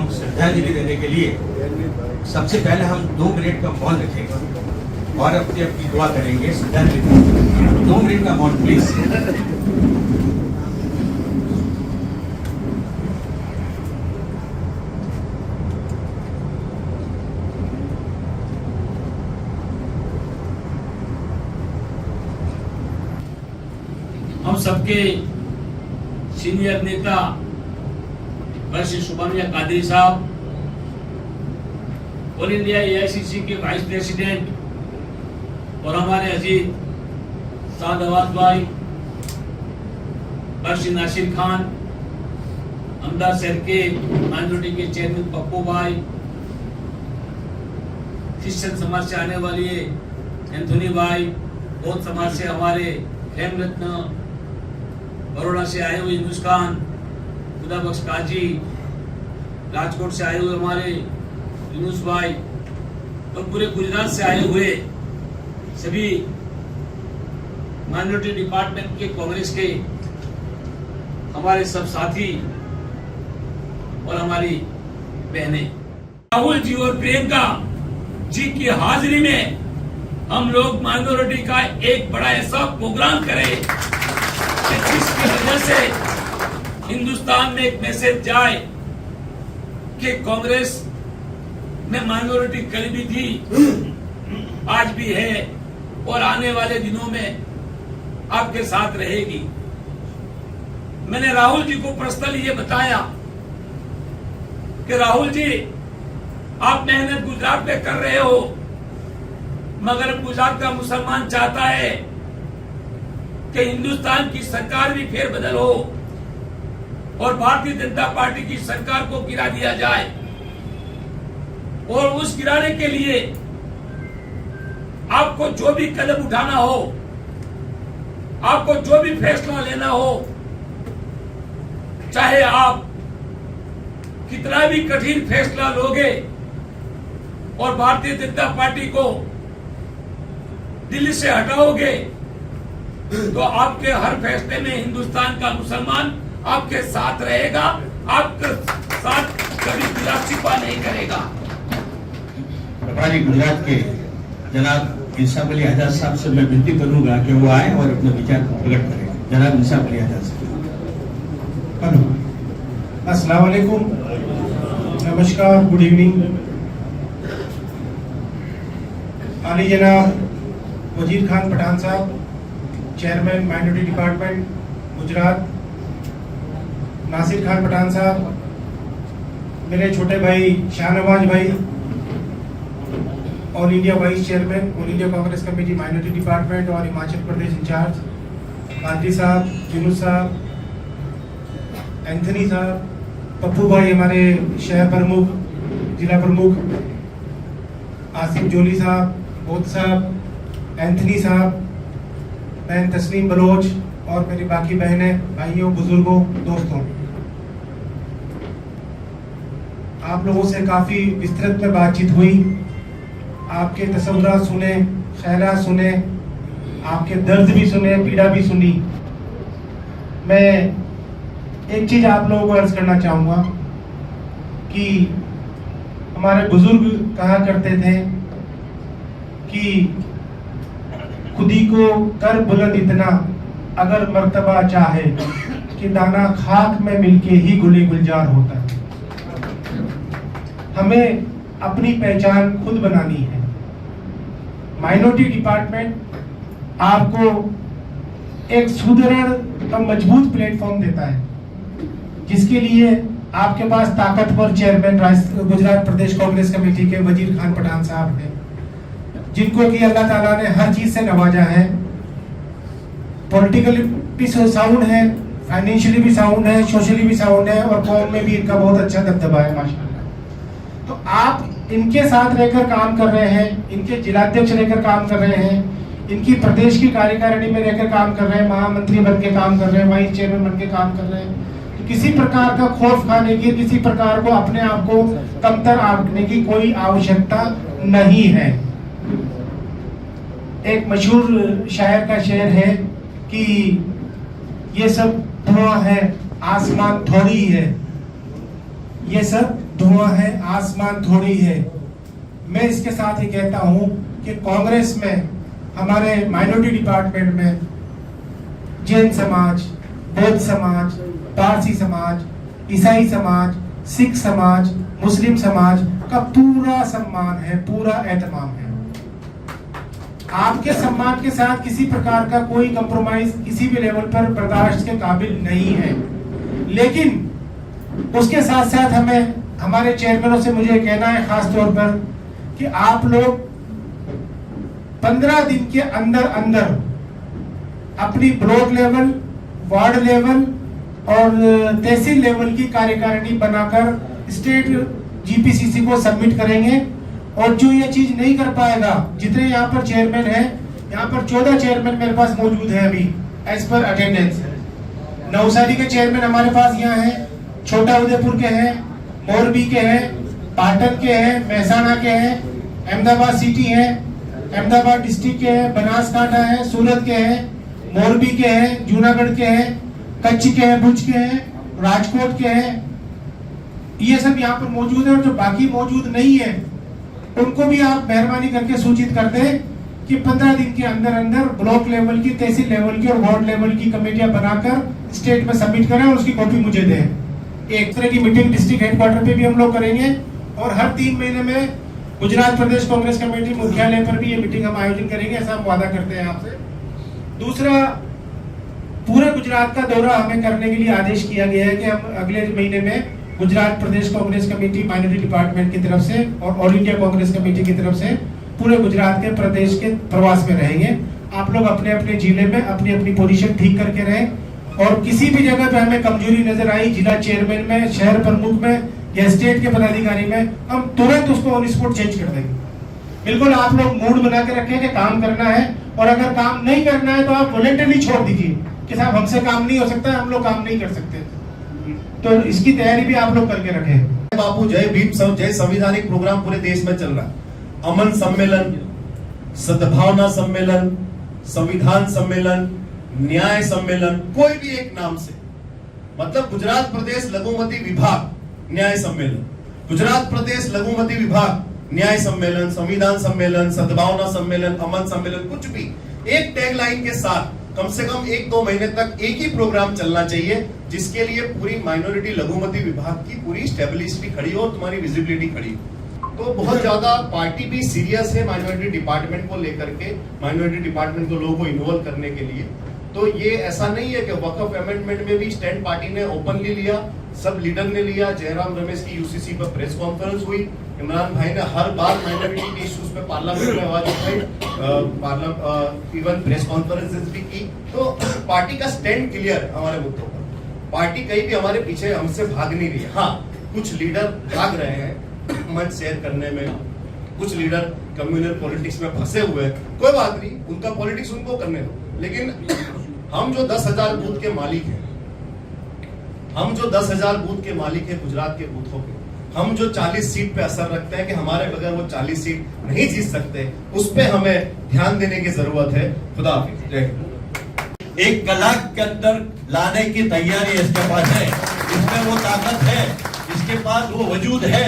हम श्रद्धांजलि देने के लिए सबसे पहले हम 2 मिनट का मौन रखेंगे और अपनी अपनी दुआ करेंगे। श्रद्धांजलि 2 मिनट का मौन प्लीज। हम सबके सीनियर नेता श्री शुभामिया कादरी साहब, ऑल इंडिया एआईसीसी के वाइस प्रेसिडेंट और हमारे अजीज साद अवाज भाई, श्री नासिर खान, अहमदाबाद शहर के माइनॉरिटी के चेयरमैन पप्पू भाई, क्रिश्चियन समाज से आने वाले एंथोनी भाई, बौद्ध समाज से हमारे खेम रत्न, बड़ौदा से आए हुए यूनुस खान, खुदा बख्श काजी, राजकोट से आए हुए हमारे यूनुस भाई और पूरे गुजरात से आए हुए सभी माइनॉरिटी डिपार्टमेंट के कांग्रेस के हमारे सब साथी और हमारी बहनें, राहुल जी और प्रियंका जी की हाजिरी में हम लोग माइनॉरिटी का एक बड़ा ऐसा प्रोग्राम करें जिसकी वजह से हिंदुस्तान में एक मैसेज जाए कि कांग्रेस में माइनॉरिटी कल भी थी, आज भी है और आने वाले दिनों में आपके साथ रहेगी। मैंने राहुल जी को पर्सनली ये बताया कि राहुल जी आप मेहनत गुजरात में कर रहे हो, मगर गुजरात का मुसलमान चाहता है कि हिंदुस्तान की सरकार भी फेरबदल हो और भारतीय जनता पार्टी की सरकार को गिरा दिया जाए, और उस गिराने के लिए आपको जो भी कदम उठाना हो, आपको जो भी फैसला लेना हो, चाहे आप कितना भी कठिन फैसला लोगे और भारतीय जनता पार्टी को दिल्ली से हटाओगे, तो आपके हर फैसले में हिंदुस्तान का मुसलमान आपके साथ रहेगा, आपके साथ कभी गुलाबशिपा नहीं करेगा। प्रभारी गुजरात के जनाब इंसाफ अली आजाद साहब से मैं विनती करूंगा कि वो आए और अपने विचार प्रकट करें। जनाब इंसाफ अली आजाद साहब। अस्सलाम वालेकुम, नमस्कार, गुड इवनिंग। आली जनाब वजीर Khan Pathan Sahab, chairman minority department Gujarat, Nasir Khan Pathan Sahab, मेरे छोटे भाई शाहनवाज भाई, all India vice chairman, all India Congress committee minority department और हिमाचल प्रदेश इंचार्ज, कादरी साहब, यूनुस साहब, एंथनी साहब, पप्पू भाई हमारे शहर प्रमुख, जिला प्रमुख, आसिफ जोली साहब, बौद्ध साहब, एंथनी साहब, बहन तस्लीम बलोच और मेरी बाकी बहनें, भाइयों, बुजुर्गों, दोस्तों, आप लोगों से काफ़ी विस्तृत में बातचीत हुई। आपके तसव्वुरात सुने, ख्यालात सुने, आपके दर्द भी सुने, पीड़ा भी सुनी। मैं एक चीज़ आप लोगों को अर्ज करना चाहूँगा कि हमारे बुजुर्ग कहा करते थे कि खुदी को कर बुलंद इतना, अगर मर्तबा चाहे कि दाना खाक में मिलके ही गुले गुलजार होता है। हमें अपनी पहचान खुद बनानी है। माइनॉरिटी डिपार्टमेंट आपको एक सुदृढ़ और मजबूत प्लेटफॉर्म देता है, जिसके लिए आपके पास ताकतवर चेयरमैन गुजरात प्रदेश कांग्रेस कमेटी के वजीर खान पठान साहब हैं, जिनको कि अल्लाह ताला ने हर चीज से नवाजा है। पॉलिटिकली भी साउंड है, फाइनेंशियली भी साउंड है, सोशली भी साउंड है और कौम में भी इनका बहुत अच्छा दबदबा है माशाल्लाह। तो आप इनके साथ रहकर काम कर रहे हैं, इनके जिलाध्यक्ष रहकर काम कर रहे हैं, इनकी प्रदेश की कार्यकारिणी में रहकर काम कर रहे हैं, महामंत्री बन के काम कर रहे हैं, वाइस चेयरमैन बन के काम कर रहे हैं। तो किसी प्रकार का खौफ खाने की, किसी प्रकार को अपने आप को कमतर आंकने की कोई आवश्यकता नहीं है। एक मशहूर शायर का शेर है कि ये सब धुआं है, आसमान थोड़ी है, ये सब धुआं है, आसमान थोड़ी है। मैं इसके साथ ही कहता हूं कि कांग्रेस में हमारे माइनॉरिटी डिपार्टमेंट में जैन समाज, बौद्ध समाज, पारसी समाज, ईसाई समाज, सिख समाज, मुस्लिम समाज का पूरा सम्मान है, पूरा एहतमाम है। आपके सम्मान के साथ किसी प्रकार का कोई कंप्रोमाइज किसी भी लेवल पर बर्दाश्त के काबिल नहीं है। लेकिन उसके साथ साथ हमें हमारे चेयरमैनों से मुझे कहना है खास तौर पर कि आप लोग 15 दिन के अंदर अंदर अपनी ब्लॉक लेवल, वार्ड लेवल और तहसील लेवल की कार्यकारिणी बनाकर स्टेट जीपीसीसी को सबमिट करेंगे। और जो ये चीज नहीं कर पाएगा, जितने यहाँ पर चेयरमैन हैं, यहाँ पर 14 चेयरमैन मेरे पास मौजूद हैं अभी एज पर अटेंडेंस। नवसारी के चेयरमैन हमारे पास यहाँ हैं, छोटा उदयपुर के हैं, मोरबी के हैं, पाटन के हैं, महसाना के हैं, अहमदाबाद सिटी है, अहमदाबाद डिस्ट्रिक्ट के हैं, बनासकांठा है, सूरत के हैं, मोरबी के हैं, जूनागढ़ के हैं, कच्छ के हैं, भुज के हैं, राजकोट के हैं। ये सब यहाँ पर मौजूद है। और जो बाकी मौजूद नहीं है उनको भी आप मेहरबानी करके सूचित कर दें कि 15 दिन के अंदर अंदर ब्लॉक लेवल की, तहसील लेवल की और वार्ड लेवल की कमेटियां बनाकर स्टेट में सबमिट करें और उसकी कॉपी मुझे दें। एक तरह की मीटिंग डिस्ट्रिक्ट हेडक्वार्टर पे भी हम लोग करेंगे और हर 3 महीने में गुजरात प्रदेश कांग्रेस कमेटी मुख्यालय पर भी ये मीटिंग हम आयोजन करेंगे, ऐसा हम वादा करते हैं आपसे। दूसरा, पूरे गुजरात का दौरा हमें करने के लिए आदेश किया गया है कि हम अगले महीने में गुजरात प्रदेश कांग्रेस कमेटी माइनॉरिटी डिपार्टमेंट की तरफ से और ऑल इंडिया कांग्रेस कमेटी की तरफ से पूरे गुजरात के प्रदेश के प्रवास में रहेंगे। आप लोग अपने अपने जिले में अपनी अपनी पोजीशन ठीक करके रहें और किसी भी जगह पे हमें कमजोरी नजर आई, जिला चेयरमैन में, शहर प्रमुख में या स्टेट के पदाधिकारी में, हम तुरंत उसको ऑन स्पॉट चेंज कर देंगे। बिल्कुल आप लोग मूड बना के रखें कि काम करना है, और अगर काम नहीं करना है तो आप वॉलंटरी छोड़ दीजिए कि साहब हमसे काम नहीं हो सकता, हम लोग काम नहीं कर सकते। तो इसकी तैयारी भी आप लोग करके रखें। बापू जय भीम, जय संवैधानिक प्रोग्राम पूरे देश में चल रहा है। अमन सम्मेलन, सद्भावना सम्मेलन, संविधान सम्मेलन, न्याय सम्मेलन, कोई भी एक नाम से, मतलब गुजरात प्रदेश लघुमती विभाग न्याय सम्मेलन, गुजरात प्रदेश लघुमती विभाग न्याय सम्मेलन, संविधान सम्मेलन, सद्भावना सम्मेलन, अमन सम्मेलन, कुछ भी एक टैगलाइन के साथ कम से कम 1-2 महीने तक एक ही प्रोग्राम चलना चाहिए, जिसके लिए पूरी माइनॉरिटी लघुमती विभाग की पूरी स्टेबिलिटी खड़ी हो, तुम्हारी विजिबिलिटी खड़ी हो। तो बहुत ज्यादा पार्टी भी सीरियस है माइनॉरिटी डिपार्टमेंट को लेकर के, माइनॉरिटी डिपार्टमेंट को लोगों को इन्वॉल्व करने के लिए। तो ये ऐसा नहीं है कि वक्फ अमेंडमेंट में भी स्टैंड पार्टी ने ओपनली लिया, सब लीडर ने लिया। जयराम रमेश की यूसीसी पर प्रेस कॉन्फ्रेंस हुई, इमरान भाई ने हर बार माइनॉरिटी के इश्यूज पे पार्लियामेंट में आवाज उठाई, इवन प्रेस कॉन्फ्रेंसेस भी की। तो पार्टी का स्टैंड क्लियर हमारे मुद्दों पर, पार्टी कहीं भी हमारे पीछे हमसे भाग नहीं रही है। हाँ, कुछ लीडर भाग रहे हैं मंच शेयर करने में, कुछ लीडर कम्युनल पॉलिटिक्स में फंसे हुए हैं, कोई बात नहीं, उनका पॉलिटिक्स उनको करने दो। लेकिन हम जो 10,000 बूथ के मालिक हैं, हम जो 10,000 बूथ के मालिक हैं गुजरात के बूथों के, हम जो 40 सीट पे असर रखते हैं कि हमारे बगैर वो 40 सीट नहीं जीत सकते, उस पे हमें ध्यान देने की जरूरत है। खुदा हाफिज, जय हिंद। 1 कलाक के अंदर लाने की तैयारी इसके पास है, इसमें वो ताकत है, इसके पास वो वजूद है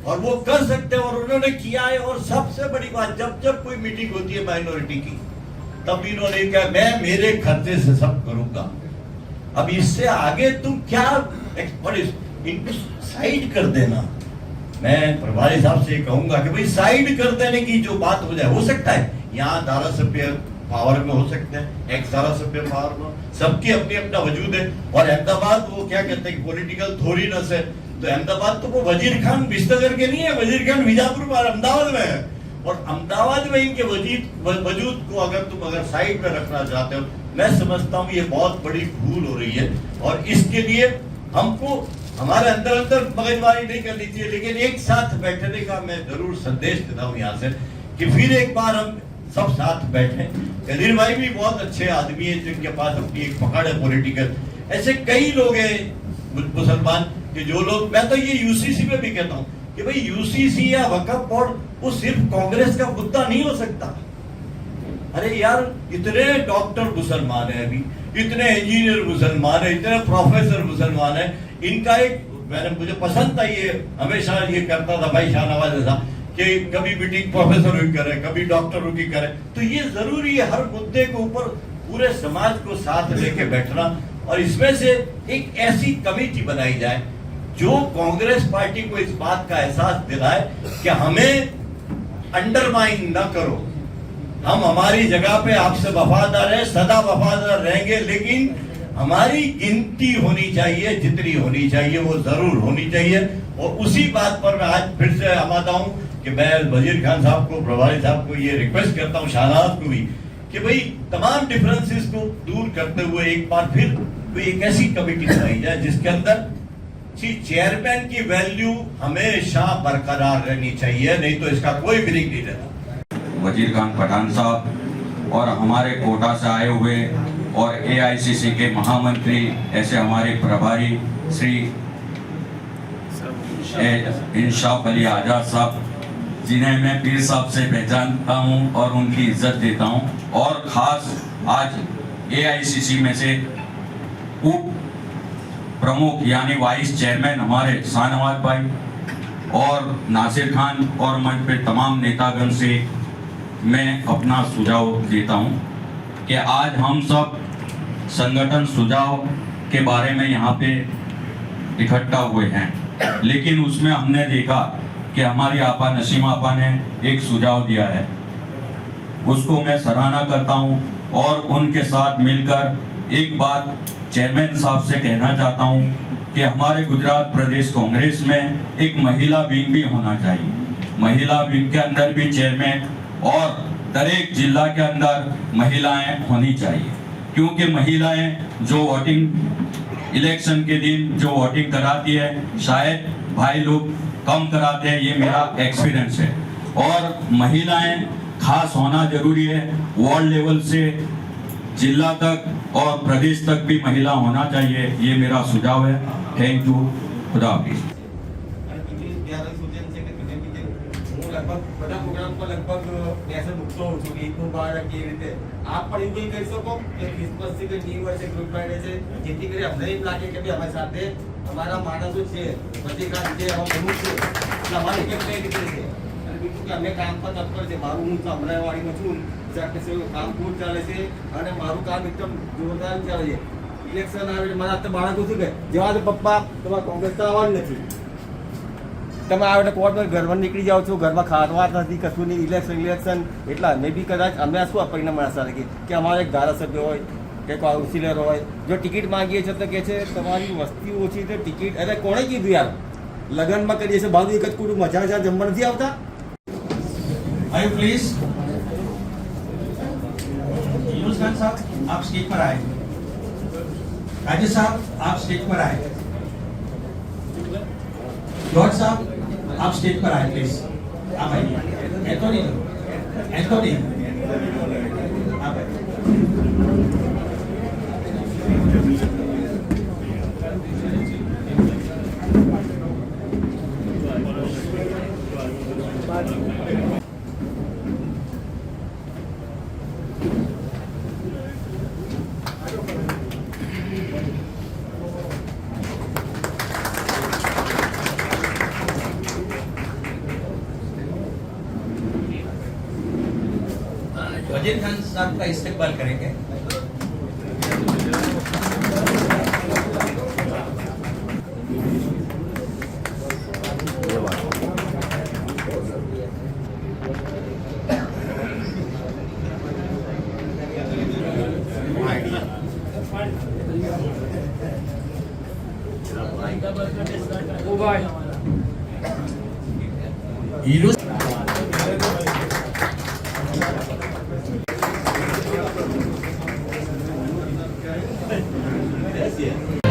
और वो कर सकते हैं और उन्होंने किया है। और सबसे बड़ी बात, जब जब कोई मीटिंग होती है माइनॉरिटी की, तब इन्होंने कहा मैं मेरे खर्चे से सब करूंगा। अब इससे आगे तुम क्या, इनको साइड कर देना। मैं प्रभारी साहब से कहूंगा कि भाई साइड कर देने की जो बात हो जाए, हो सकता है यहाँ धारासभ्य पावर में हो सकते हैं, एक धारासभ्य पावर में, सबकी अपनी अपना वजूद है। और अहमदाबाद वो क्या कहते हैं, पॉलिटिकल थोरीनेस है, तो अहमदाबाद तो वो वजीर खान बिस्तगर के नहीं है, वजीर खान बीजापुर और अहमदाबाद में है। और अहमदाबाद में इनके वजूद को अगर साइड पे रखना चाहते हो, मैं समझता हूँ ये बहुत बड़ी भूल हो रही है। और इसके लिए हमको हमारे अंदर मगजमारी नहीं करनी चाहिए, लेकिन एक साथ बैठने का मैं जरूर संदेश देता हूँ यहाँ से कि फिर एक बार हम सब साथ बैठे। कदीर भाई भी बहुत अच्छे आदमी है, जिनके पास अपनी एक पकड़ है पॉलिटिकल। ऐसे कई लोग हैं मुसलमान कि जो लोग, मैं तो ये यूसीसी में भी कहता हूँ कि भाई यूसीसी या वक्फ बोर्ड वो सिर्फ कांग्रेस का मुद्दा नहीं हो सकता। अरे यार, इतने डॉक्टर मुसलमान है, अभी इतने इंजीनियर मुसलमान है, इतने प्रोफेसर मुसलमान है, इनका एक मुझे पसंद था, ये हमेशा ये करता था भाई शाहनवाज ऐसा कि कभी मीटिंग प्रोफेसर की करे, कभी डॉक्टर की करे। तो ये जरूरी है हर मुद्दे के ऊपर पूरे समाज को साथ लेके बैठना, और इसमें से एक ऐसी कमेटी बनाई जाए जो कांग्रेस पार्टी को इस बात का एहसास दिलाए कि हमें अंडरमाइन ना करो, हम हमारी जगह पे आपसे वफादार है, सदा वफादार रहेंगे, लेकिन हमारी गिनती होनी चाहिए, जितनी होनी चाहिए वो जरूर होनी चाहिए। और उसी बात पर मैं आज फिर से आमादा हूं कि मैं वजीर खान साहब को, प्रभारी साहब को ये रिक्वेस्ट करता हूं, शाहनवाज को भी, कि भाई तमाम डिफरेंसेस को दूर करते हुए एक बार फिर कोई एक ऐसी कमेटी बनाई जाए जिसके अंदर चेयरमैन की वैल्यू हमेशा बरकरार रहनी चाहिए, नहीं तो इसका कोई ब्रेक नहीं रहता। वजीर खान पठान साहब और हमारे कोटा से आए हुए और एआईसीसी के महामंत्री ऐसे हमारे प्रभारी श्री इंशाफ अली आजाद साहब, जिन्हें मैं पीर साहब से पहचानता हूं और उनकी इज्जत देता हूं, और खास आज एआईसीसी में से उप प्रमुख यानी वाइस चेयरमैन हमारे शाहनवाज भाई और नासिर खान और मंच पे तमाम नेतागण से मैं अपना सुझाव देता हूं कि आज हम सब संगठन सुझाव के बारे में यहाँ पे इकट्ठा हुए हैं, लेकिन उसमें हमने देखा कि हमारी आपा नसीमा आपा ने एक सुझाव दिया है, उसको मैं सराहना करता हूं और उनके साथ मिलकर एक बात चेयरमैन साहब से कहना चाहता हूं कि हमारे गुजरात प्रदेश कांग्रेस में एक महिला विंग भी होना चाहिए। महिला विंग के अंदर भी चेयरमैन और दरेक जिला के अंदर महिलाएं होनी चाहिए, क्योंकि महिलाएं जो वोटिंग इलेक्शन के दिन जो वोटिंग कराती है शायद भाई लोग कम कराते हैं, ये मेरा एक्सपीरियंस है। और महिलाएं खास होना जरूरी है, वार्ड लेवल से जिला तक और प्रदेश तक भी महिला होना चाहिए, ये मेरा सुझाव है। थैंक यू, खुदा हाफिज। लगभग બધા પ્રોગ્રામ પર લગભગ મેસેજ મૂકતો હોઉં છું કે ઈદનું બાળક કેવી રીતે આપ પણ એવું કંઈ કરી શકો કે ક્રિસમસ છે કે ન્યૂ યર છે, ગુડ ફ્રાઈડે છે, જેથી કરી અમને એમ લાગે કે ભાઈ અમારી સાથે અમારા માણસો છે, પત્રિકા છે, અમે બનવું છે એટલે અમારી કેમ કઈ રીતે છે અને બીજું કે અમે કામ પર તત્પર છે। મારું હું અમરાઈવાડીમાં છું, કામ ખૂબ ચાલે છે અને મારું કામ એકદમ જોરદાર ચાલે છે। ઇલેક્શન આવે એટલે મારા બાળકો શું કહે, જવા દે પપ્પા, તમારે કોંગ્રેસ તો આવવાનું નથી, તમે આ કોર્ટમાં ઘરમાં નીકળી જાઓ છો, ઘરમાં ખાવા નથી, કશું નહીં, ઇલેક્શન એટલે અમે બી કદાચ અમે શું પરિણામ મળશે કે અમારે એક ધારાસભ્ય હોય કે કાઉન્સિલર હોય, જો ટિકિટ માંગીએ છીએ તો કહે છે તમારી વસ્તી ઓછી છે, ટિકિટ અરે કોણે કીધું યાર, લગ્નમાં કરીએ છીએ બાજુ એક જ કુટુંબ મજા જમવા નથી આવતા। आइए प्लीज यूनुस खान साहब आप स्टेज पर आए, राजेश साहब आप स्टेज पर आए, जॉर्ज साहब आप स्टेज पर आए प्लीज। आप आइए, एंथोनी आप आइए। वजीर खान साहब का इस्तेकबाल करेंगे। Yes.